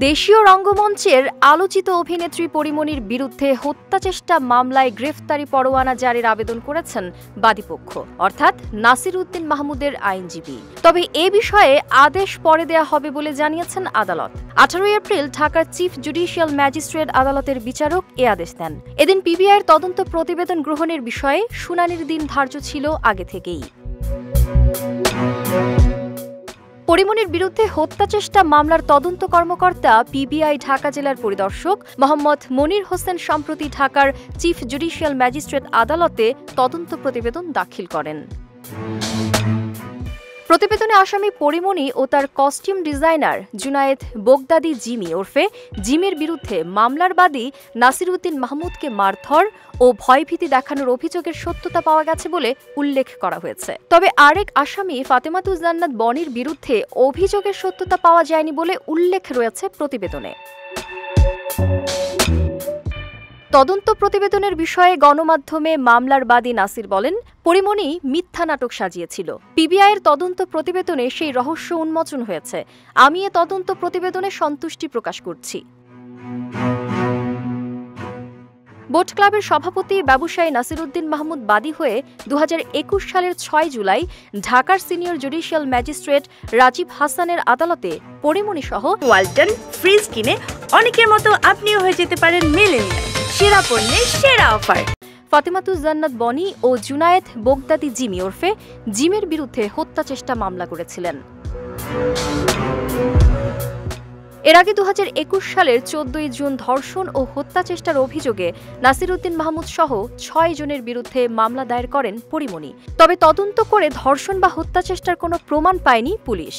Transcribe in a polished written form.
দেশীয় রঙ্গমঞ্চের আলোচিত অভিনেত্রী পরিমণির বিরুদ্ধে হত্যাচেষ্টা মামলায় গ্রেফতারি পরোয়ানা জারির আবেদন করেছেন বাদীপক্ষ অর্থাৎ নাসির উদ্দিন মাহমুদের আইনজীবী। তবে এ বিষয়ে আদেশ পরে দেয়া হবে বলে জানিয়েছেন আদালত। 18 এপ্রিল ঢাকার চিফ জুডিশিয়াল ম্যাজিস্ট্রেট আদালতের বিচারক এ আদেশ দেন। এদিন পিবিআইয়ের তদন্ত প্রতিবেদন গ্রহণের বিষয়ে শুনানির দিন ধার্য ছিল আগে থেকেই। পরিমণির বিরুদ্ধে হত্যাচেষ্টা মামলার তদন্ত কর্মকর্তা পিবিআই ঢাকা জেলার পরিদর্শক মোহাম্মদ মনির হোসেন সম্প্রতি ঢাকার চিফ জুডিশিয়াল ম্যাজিস্ট্রেট আদালতে তদন্ত প্রতিবেদন দাখিল করেন। প্রতিবেদনে আসামি পরিমণি ও তার costume designer Junaid Baghdadi Jimmy ওরফে জিমের বিরুদ্ধে মামলার বাদী নাসির উদ্দিন মাহমুদকে মারধর ও ভয়ভীতি দেখানোর অভিযোগের সত্যতা পাওয়া গেছে বলে উল্লেখ করা হয়েছে। তবে আরেক আসামি ফাতেমাতুজ জান্নাত বনির বিরুদ্ধে অভিযোগের সত্যতা পাওয়া যায়নি বলে উল্লেখ রয়েছে প্রতিবেদনে। তদন্ত প্রতিবেদনের বিষয়ে গণমাধ্যমে মামলার বাদী নাসির বলেন, পরিমণি মিথ্যা নাটক সাজিয়েছিল। পিবিআইয়ের তদন্ত প্রতিবেদনে সেই রহস্য উন্মোচন হয়েছে। আমি এ তদন্ত প্রতিবেদনে সন্তুষ্টি প্রকাশ করছি। বোট ক্লাবের সভাপতি ব্যবসায়ী নাসির উদ্দিন মাহমুদ বাদী হয়ে 2021 সালের 6 জুলাই ঢাকার সিনিয়র জুডিশিয়াল ম্যাজিস্ট্রেট রাজীব হাসানের আদালতে পরিমণি সহ ওয়ালটন ফ্রিজ কিনে অনেকের মতো আপনিও হয়ে যেতে পারেন মিলেনিয়াল। সেরা পণ্যের সেরা অফার। ফাতেমাতুজ জান্নাত বনি ও জুনায়েদ বোগদাদি জিমি ওরফে জিমের বিরুদ্ধে হত্যাচেষ্টা মামলা করেছিলেন। এর আগে 2021 সালের 14 জুন ধর্ষণ ও হত্যাচেষ্টার অভিযোগে নাসির উদ্দিন মাহমুদ সহ 6 জনের বিরুদ্ধে মামলা দায়ের করেন পরিমণি। তবে তদন্ত করে ধর্ষণ বা হত্যাচেষ্টার কোনো প্রমাণ পায়নি পুলিশ।